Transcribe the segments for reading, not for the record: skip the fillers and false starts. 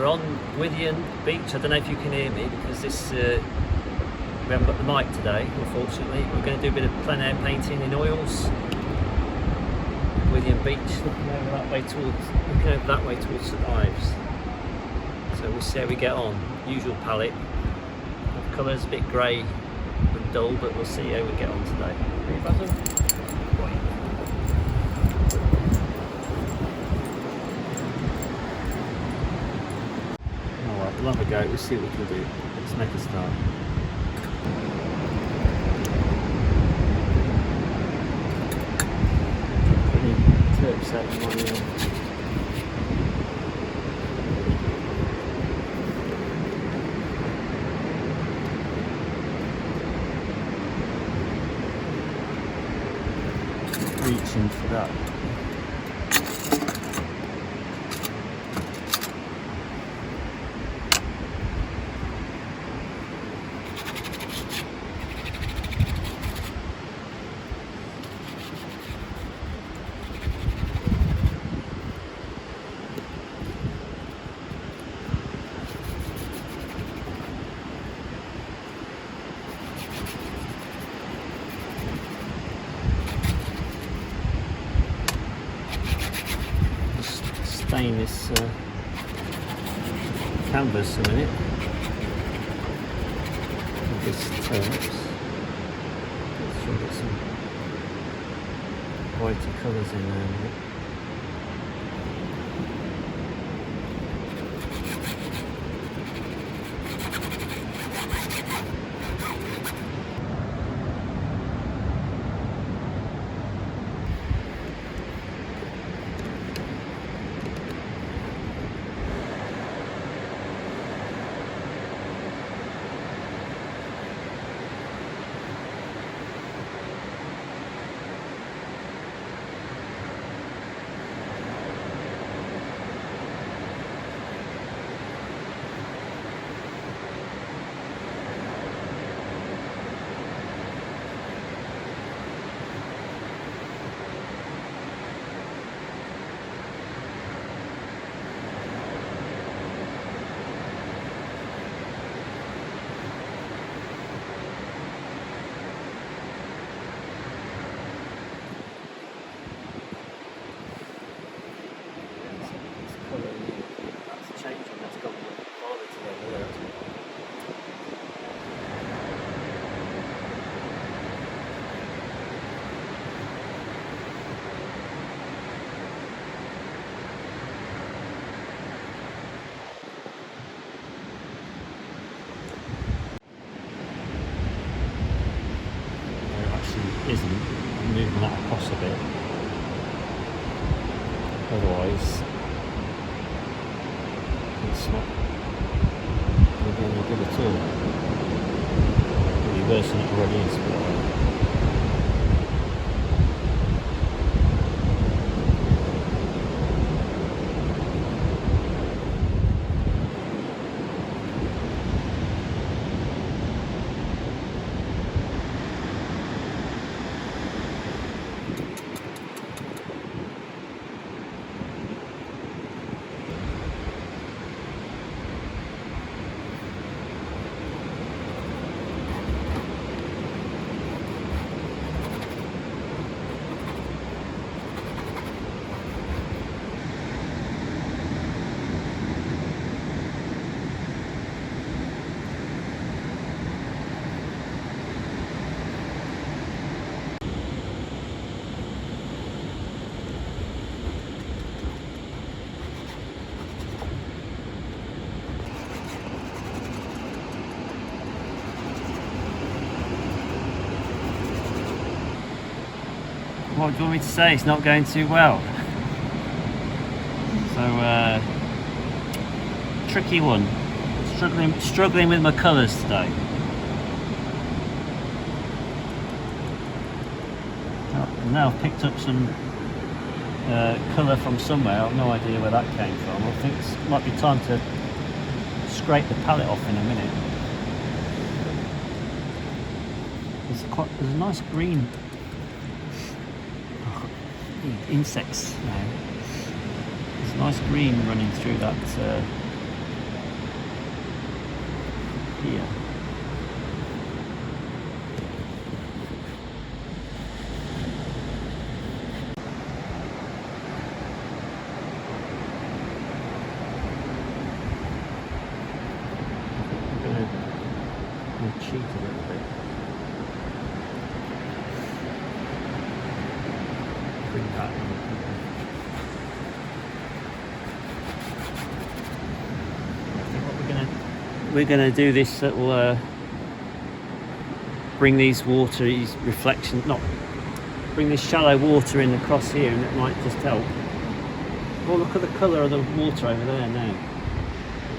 we're on Vermillion Beach. I don't know if you can hear me because this we haven't got the mic today, unfortunately. We're going to do a bit of plein air painting in oils. Vermillion Beach, looking over that way towards the dives. So we'll see how we get on. Usual palette of colours, a bit grey and dull, but we'll see how we get on today. Ready, Basil? Alright, we'll have a go. We'll see what we can do. Let's make a start. 30% money on. Reaching for that. Stain this canvas a minute. This turns. Let's try and get some whitey colours in there a minute. Isn't moving that across a bit, otherwise it's not going to be any good at all. It'll be worse than it already is. What do you want me to say? It's not going too well. So, tricky one. Struggling with my colours today. Now I've picked up some colour from somewhere. I have no idea where that came from. I think it might be time to scrape the palette off in a minute. There's a nice green. Insects now. There's a nice green running through that here. I'm going to cheat a little bit. Bring that in. We're going to do this that will bring these reflections, bring this shallow water in across here, and it might just help. Oh, look at the colour of the water over there now.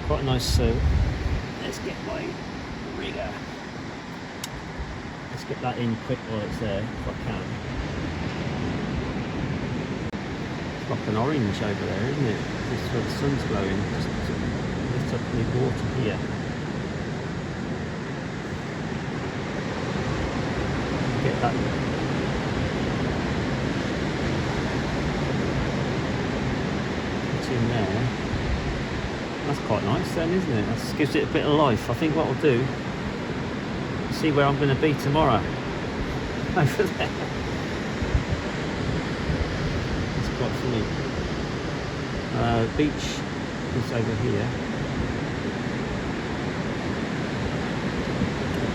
Quite nice. Let's get my rigger. Let's get that in quick while it's there, if I can. It's like an orange over there, isn't it? This is where the sun's glowing. Just lift up the water here. Get that in there. That's quite nice then, isn't it? That gives it a bit of life. I think what I'll do, see where I'm going to be tomorrow. Over there. It's quite funny. Beach is over here.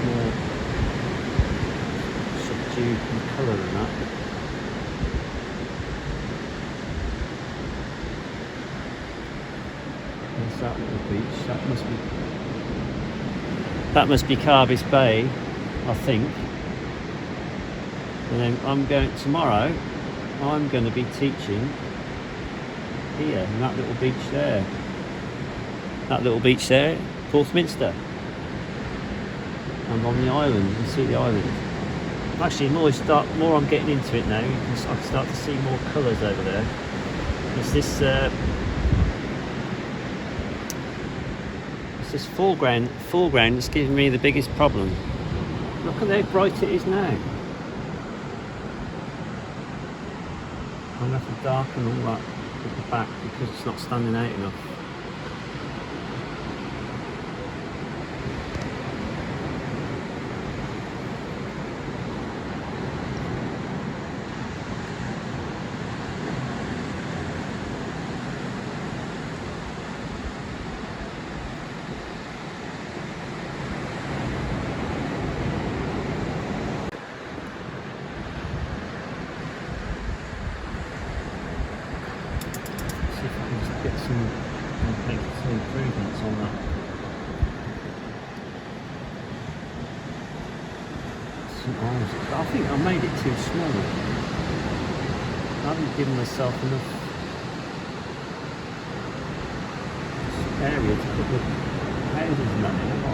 More subdued colour than that. There's that little beach. That must be Carbis Bay, I think. And then tomorrow I'm going to be teaching here in that little beach there. That little beach there, Porthminster. And on the island, you can see the island. Actually, more I'm getting into it now, I can start to see more colours over there. There's this foreground that's giving me the biggest problem. Look at how bright it is now. I'm going to have to darken all that at the back because it's not standing out enough. Some improvements on that. I think I made it too small. I haven't given myself enough area to put the houses and that in, have I?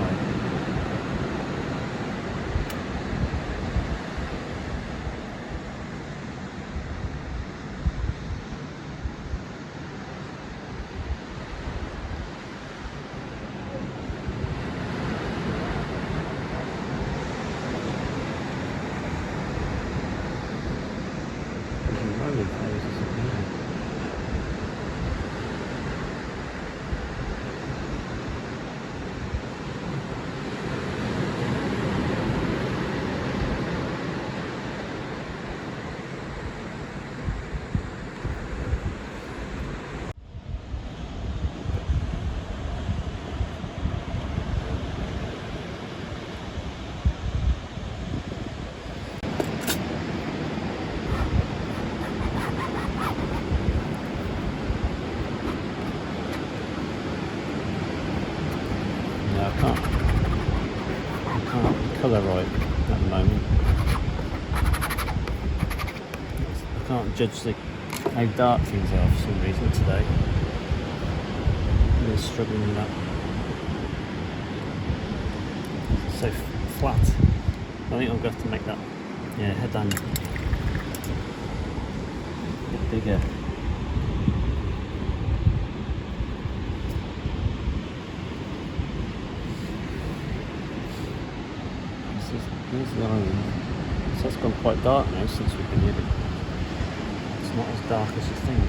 Colour right at the moment. I can't judge how dark things are for some reason today. I'm really struggling with that. It's so flat. I think I'm going to have to make that headband a bit bigger. Here's the island. So it's gone quite dark now since we've been here, but it's not as dark as you think.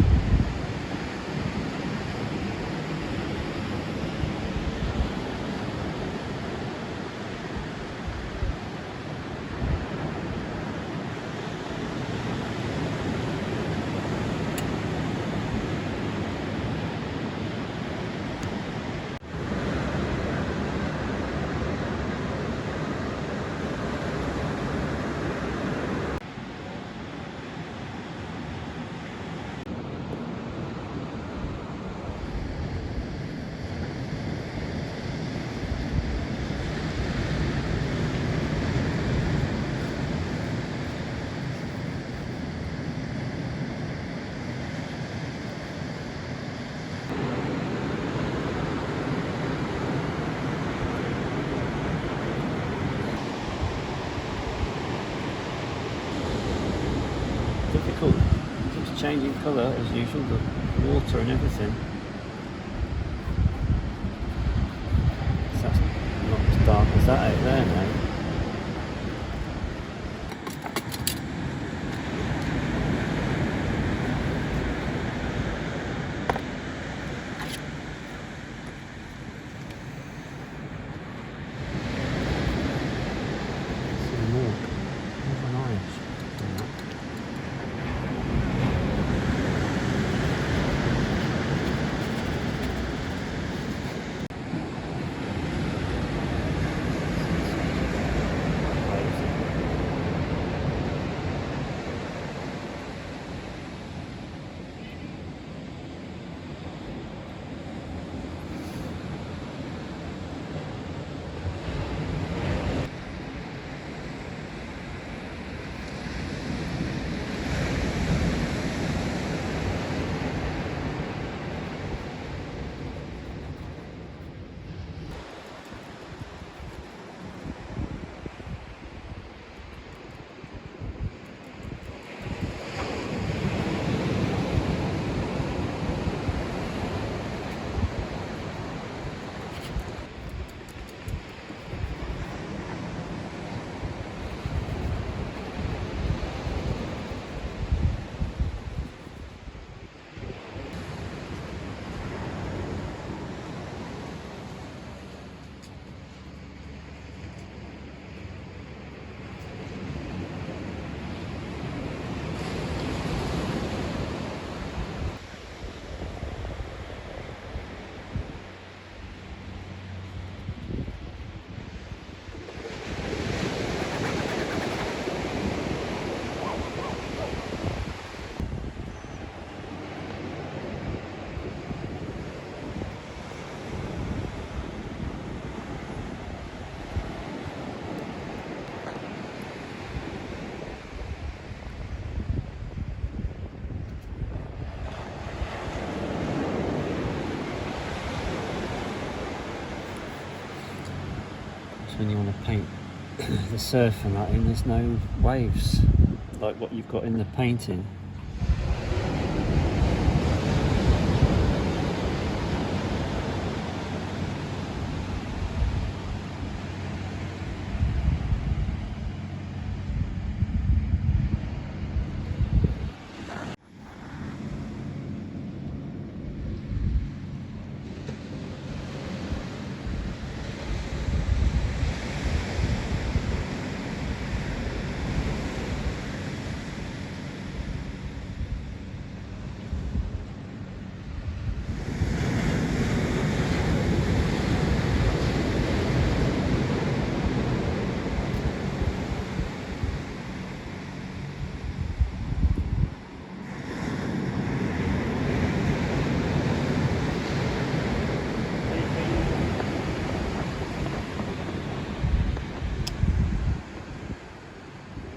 difficult. It keeps changing colour as usual, the water and everything. So that's not as dark as that out there now. When you want to paint the surf and that in, there's no waves like what you've got in the painting.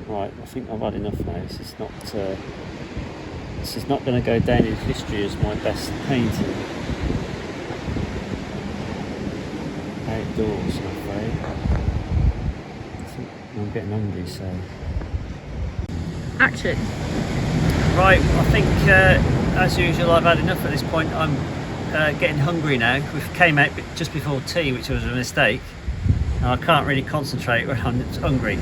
Right, I think I've had enough now. This is not going to go down in history as my best painting outdoors, I'm afraid. I think I'm getting hungry, so Action. right. I think as usual I've had enough at this point. I'm getting hungry now. We came out just before tea, which was a mistake, and I can't really concentrate when I'm hungry.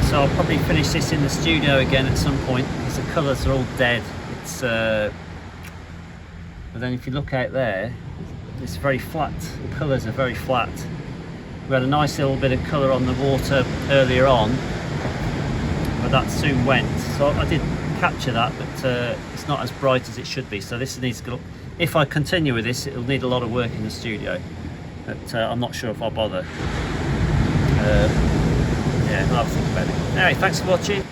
So I'll probably finish this in the studio again at some point because the colours are all dead. It's but then if you look out there, it's very flat. The colours are very flat. We had a nice little bit of colour on the water earlier on, but that soon went. So I did capture that, but it's not as bright as it should be. So this needs to go. If I continue with this, it'll need a lot of work in the studio, but I'm not sure if I'll bother. Yeah, I'll have to think about it. Anyway, thanks for watching.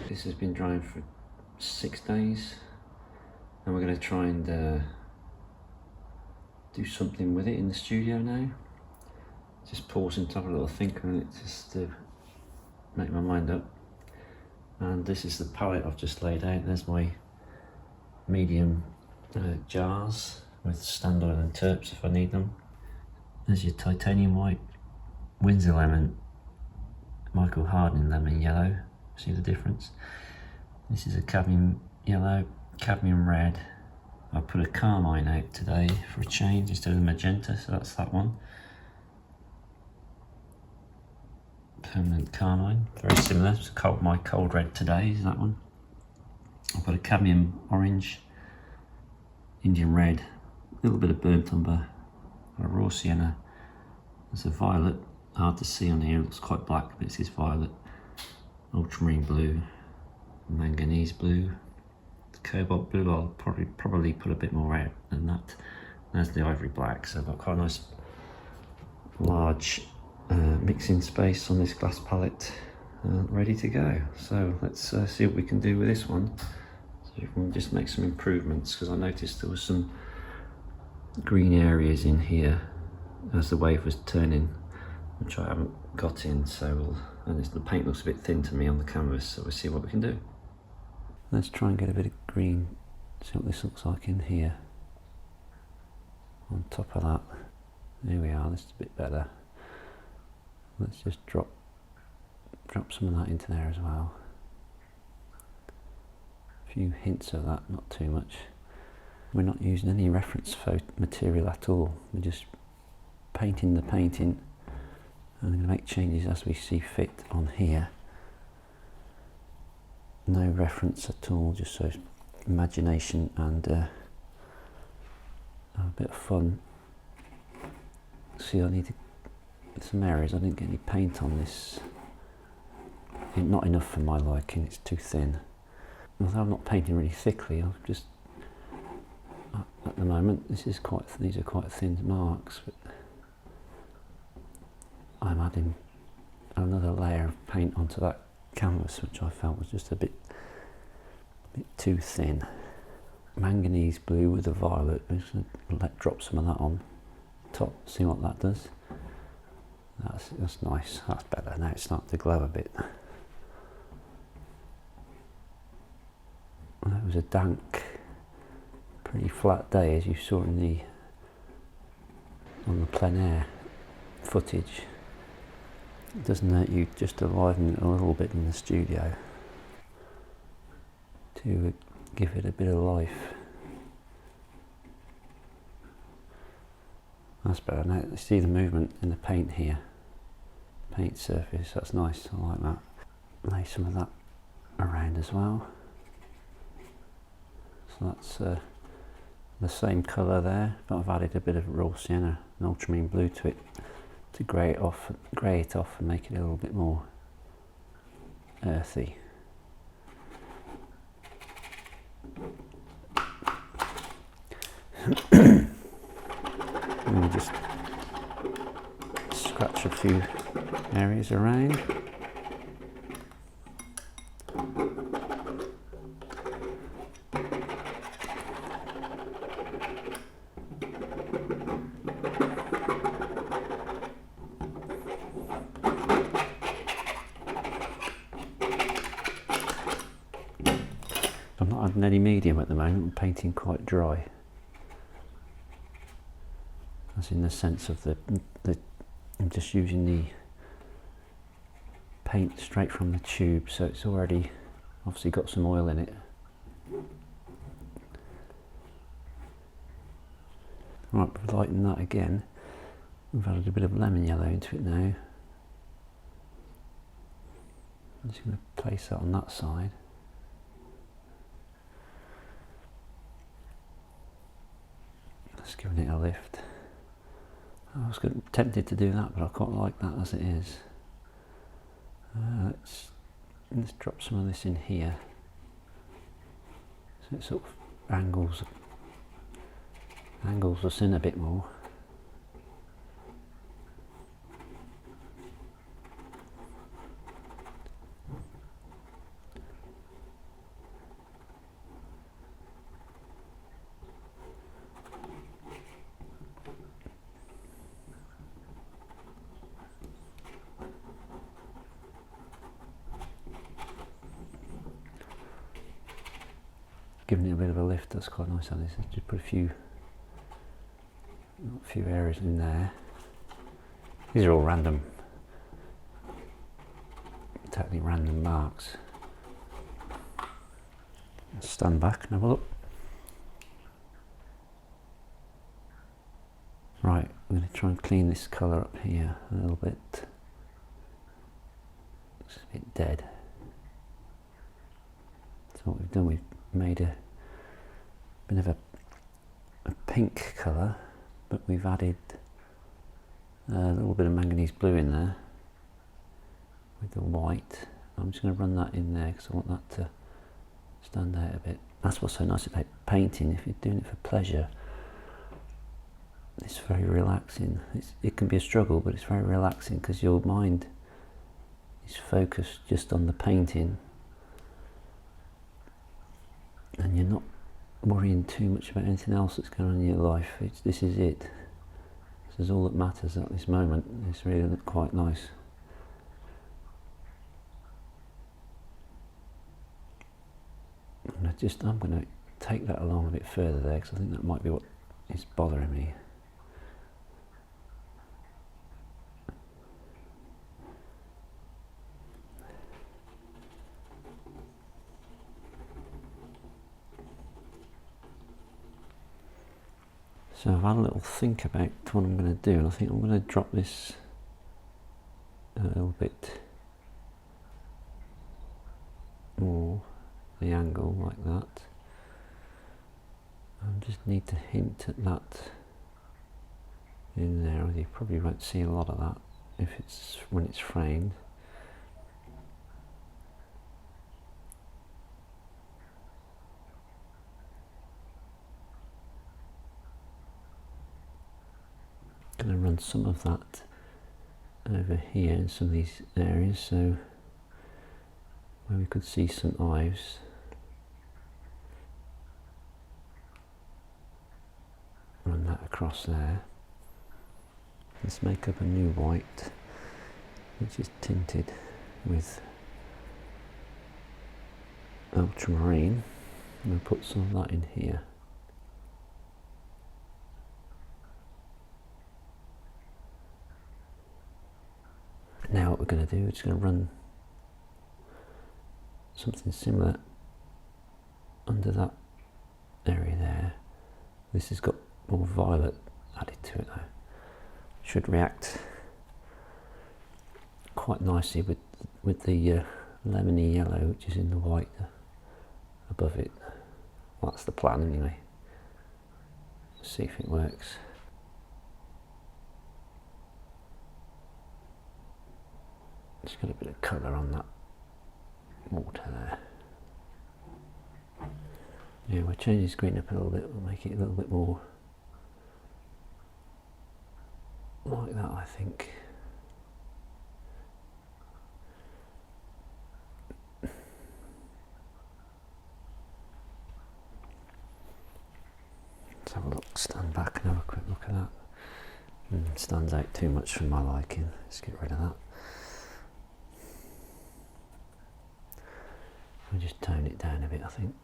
This has been drying for 6 days, and we're going to try and do something with it in the studio now. Just pausing to have a little think a minute, just to make my mind up. And this is the palette I've just laid out. There's my medium jars with stand oil and terps if I need them. There's your titanium white, Windsor lemon, Michael Harding lemon yellow. See the difference? This is a cadmium yellow, cadmium red. I put a carmine out today for a change instead of the magenta, so that's that one. Permanent carmine, very similar. It's my cold red today is that one. I've got a cadmium orange, Indian red, a little bit of burnt umber, a raw sienna. There's a violet, hard to see on here, it looks quite black, but it's this violet. Ultramarine blue, manganese blue, cobalt blue. I'll probably put a bit more out than that. There's the ivory black, so I've got quite a nice large mixing space on this glass palette, ready to go. So let's see what we can do with this one. So we can just make some improvements, because I noticed there was some green areas in here as the wave was turning, which I haven't got in, so and the paint looks a bit thin to me on the canvas, so we'll see what we can do. Let's try and get a bit of green, see what this looks like in here. On top of that, there we are, this is a bit better. Let's just drop some of that into there as well. A few hints of that, not too much. We're not using any reference material at all, we're just painting the painting. I'm going to make changes as we see fit on here. No reference at all, just so imagination and a bit of fun. See, I need to get some areas. I didn't get any paint on this. Not enough for my liking, it's too thin. Although I'm not painting really thickly, I've just, at the moment, these are quite thin marks. But I'm adding another layer of paint onto that canvas, which I felt was just a bit too thin. Manganese blue with a violet. I'm just going to drop some of that on top, see what that does. That's nice, that's better. Now it's starting to glow a bit. Well, it was a dank, pretty flat day, as you saw on the plein air footage. It doesn't hurt you just to liven it a little bit in the studio to give it a bit of life. That's better. Now you see the movement in the paint here, paint surface, that's nice, I like that. Lay some of that around as well. So that's the same colour there, but I've added a bit of raw sienna and ultramarine blue to it to grey it off and make it a little bit more earthy. And we just scratch a few areas around. I'm not adding any medium at the moment, I'm painting quite dry. As in the sense of I'm just using the paint straight from the tube, so it's already obviously got some oil in it. Right, lighten that again. We've added a bit of lemon yellow into it now. I'm just going to place that on that side. Just giving it a lift. I was tempted to do that, but I quite like that as it is. Let's drop some of this in here, so it sort of angles us in a bit more. giving it a bit of a lift. That's quite nice on this. Just put a few areas in there. These are all random, totally random marks. Stand back and have a look. Right, I'm going to try and clean this colour up here a little bit. It's a bit dead. So what we've done, we've made a bit of a pink colour, but we've added a little bit of manganese blue in there with the white. I'm just going to run that in there because I want that to stand out a bit. That's what's so nice about painting. If you're doing it for pleasure, it's very relaxing. It can be a struggle, but it's very relaxing because your mind is focused just on the painting and you're not worrying too much about anything else that's going on in your life. This is it. This is all that matters at this moment. It's really quite nice. And I'm going to take that along a bit further there because I think that might be what is bothering me. So I've had a little think about what I'm going to do, and I think I'm going to drop this a little bit more, the angle like that. I just need to hint at that in there. You probably won't see a lot of that when it's framed. Going to run some of that over here in some of these areas, so where we could see St Ives. Run that across there. Let's make up a new white, which is tinted with Ultramarine. I'm going to put some of that in here. Now what we're going to do, we're just going to run something similar under that area there. This has got more violet added to it though. Should react quite nicely with the lemony yellow which is in the white above it. Well, that's the plan anyway. Let's see if it works. Just got a bit of colour on that water there. Yeah, we'll change this green up a little bit, we'll make it a little bit more like that, I think. Let's have a look, stand back and have a quick look at that. Stands out too much for my liking, let's get rid of that. We'll just tone it down a bit, I think.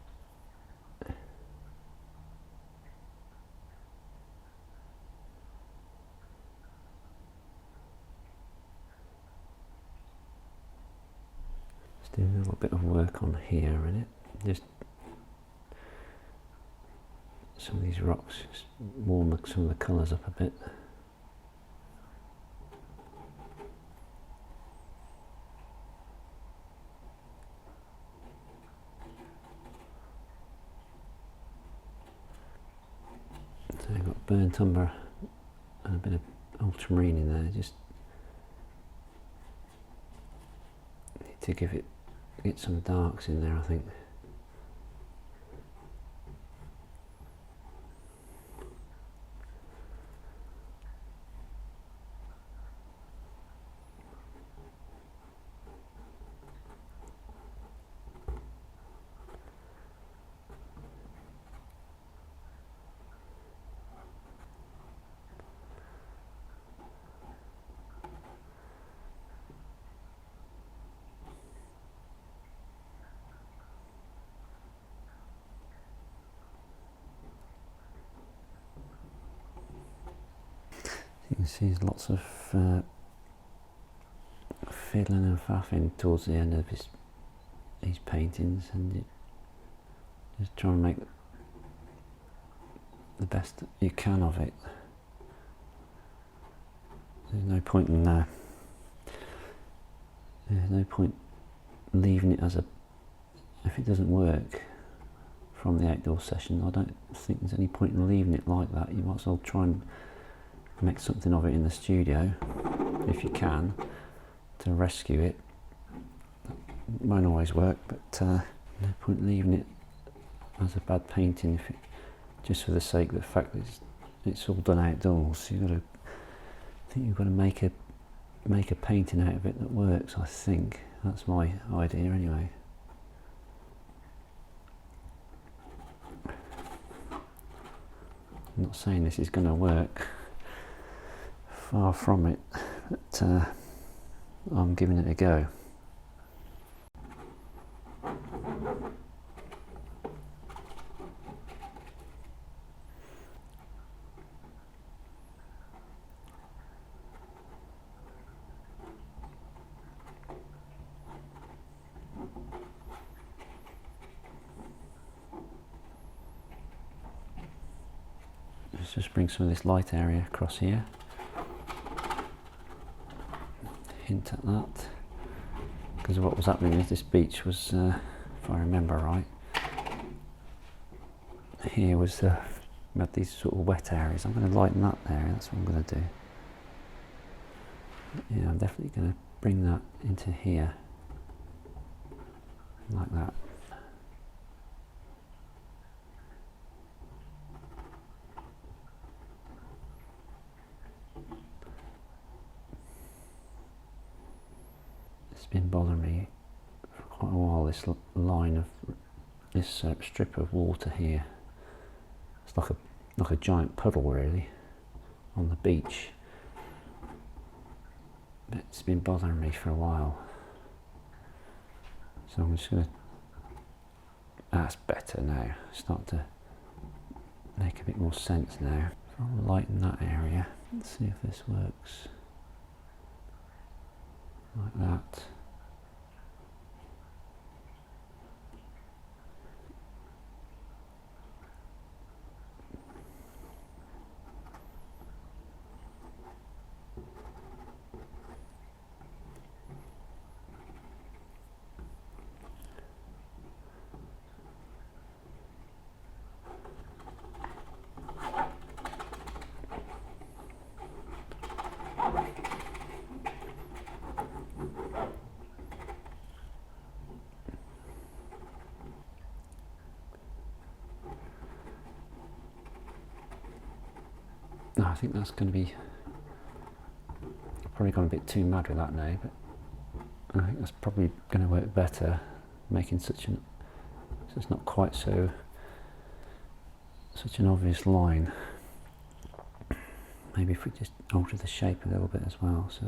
Just doing a little bit of work on here in it. Just some of these rocks, just warm some of the colours up a bit. So I've got burnt umber and a bit of ultramarine in there. Just need to get some darks in there, I think. You can see there's lots of fiddling and faffing towards the end of these paintings, and just trying to make the best you can of it. There's no point in there's no point leaving it as a, if it doesn't work from the outdoor session, I don't think there's any point in leaving it like that. You might as well try and make something of it in the studio if you can, to rescue it. It won't always work, but no point leaving it as a bad painting if it, just for the sake of the fact that it's all done outdoors. I think you've got to make a painting out of it that works. I think that's my idea anyway. I'm not saying this is going to work, far from it, but I'm giving it a go. Let's just bring some of this light area across here. Hint at that, because what was happening is this beach was, if I remember right, here was we had these sort of wet areas. I'm going to lighten that area, that's what I'm going to do. Yeah, I'm definitely going to bring that into here, like that. It's been bothering me for quite a while, this line of this strip of water here. It's like a giant puddle really on the beach. But it's been bothering me for a while, so I'm just going to, that's better now, start to make a bit more sense now. So I'll lighten that area, let's see if this works. Like that. No, I think that's going to be, I've probably gone a bit too mad with that now, but I think that's probably going to work better, making such an, so it's not quite such an obvious line. Maybe if we just alter the shape a little bit as well, so,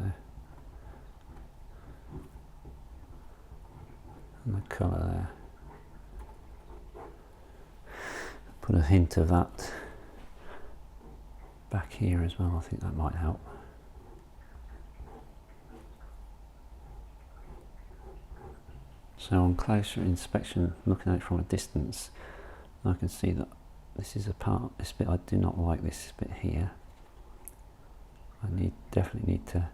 and the colour there. Put a hint of that back here as well, I think that might help. So on closer inspection, looking at it from a distance, I can see that this is a part, this bit I do not like, this bit here. I definitely need to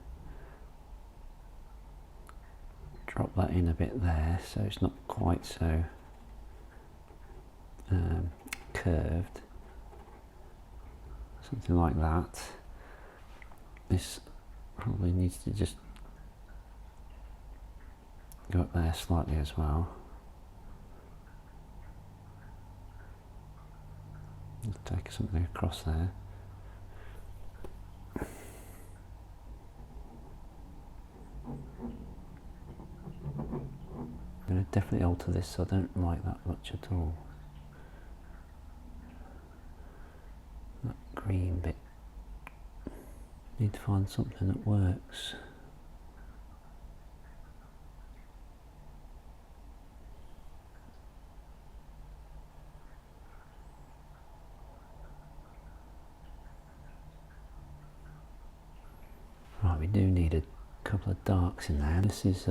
drop that in a bit there, so it's not quite so curved. Something like that. This probably needs to just go up there slightly as well. Take something across there. I'm going to definitely alter this, so I don't like that much at all. That green bit. Need to find something that works. we do need a couple of darks in there. This is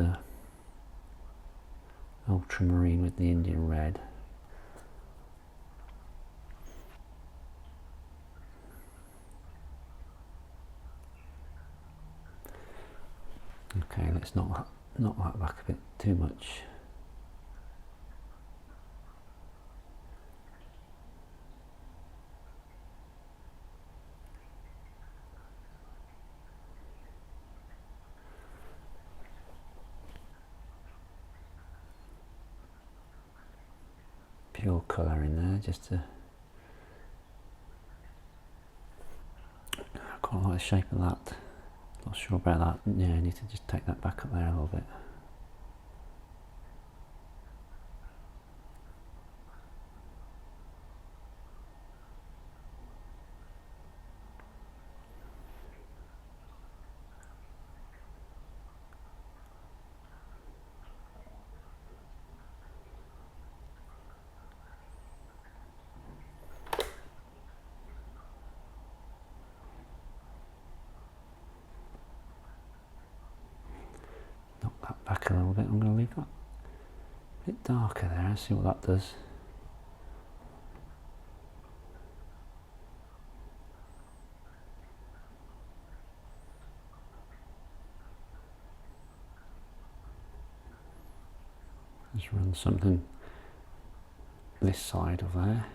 Ultramarine with the Indian red. Okay, let's knock that back a bit too much. Pure colour in there, just to... I quite like the shape of that. Not sure about that. Yeah, I need to just take that back up there a little bit. Back a little bit. I'm going to leave that a bit darker there and see what that does. Just run something this side of there.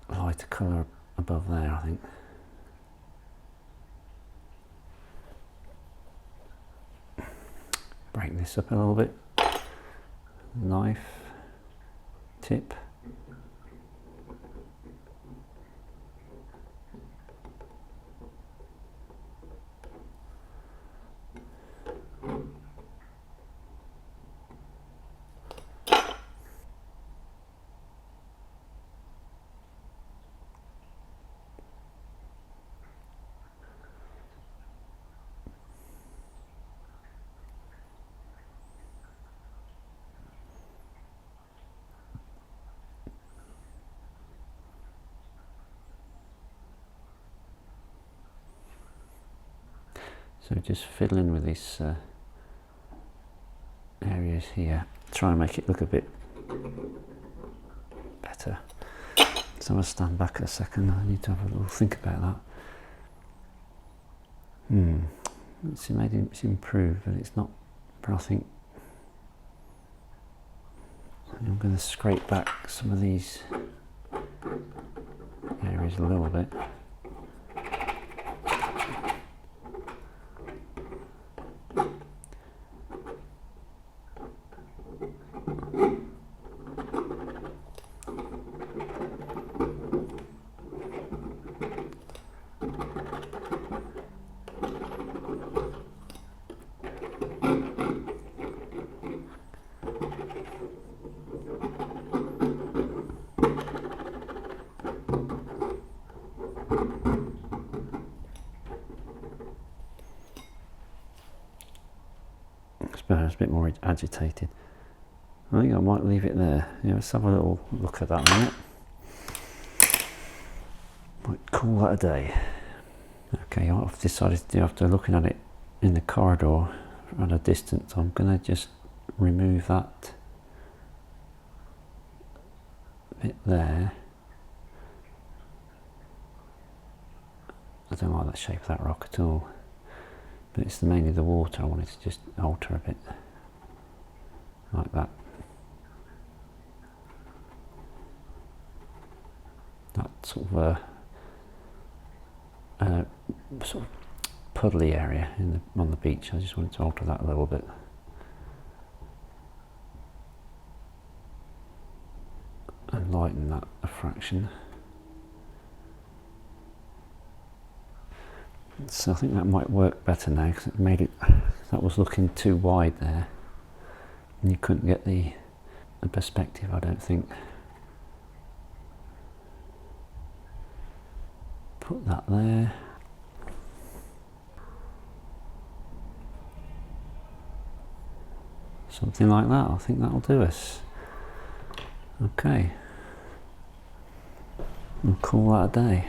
Lighter colour above there, I think. Break this up a little bit. Knife tip. So just fiddling with these areas here, try and make it look a bit better. So I'll stand back a second, I need to have a little think about that. It's improved, but it's not, but I think I'm going to scrape back some of these areas a little bit. It's a bit more agitated. I think I might leave it there. Yeah, let's have a little look at that a minute. Might call that a day. Okay, what I've decided to do after looking at it in the corridor at a distance, I'm going to just remove that bit there. I don't like that shape of that rock at all. But it's mainly the water I wanted to just alter a bit, like that. That sort of puddly area on the beach. I just wanted to alter that a little bit. And lighten that a fraction. So I think that might work better now, because it made it, that was looking too wide there and you couldn't get the perspective, I don't think. Put that there. Something like that, I think that'll do us. Okay. We'll call that a day.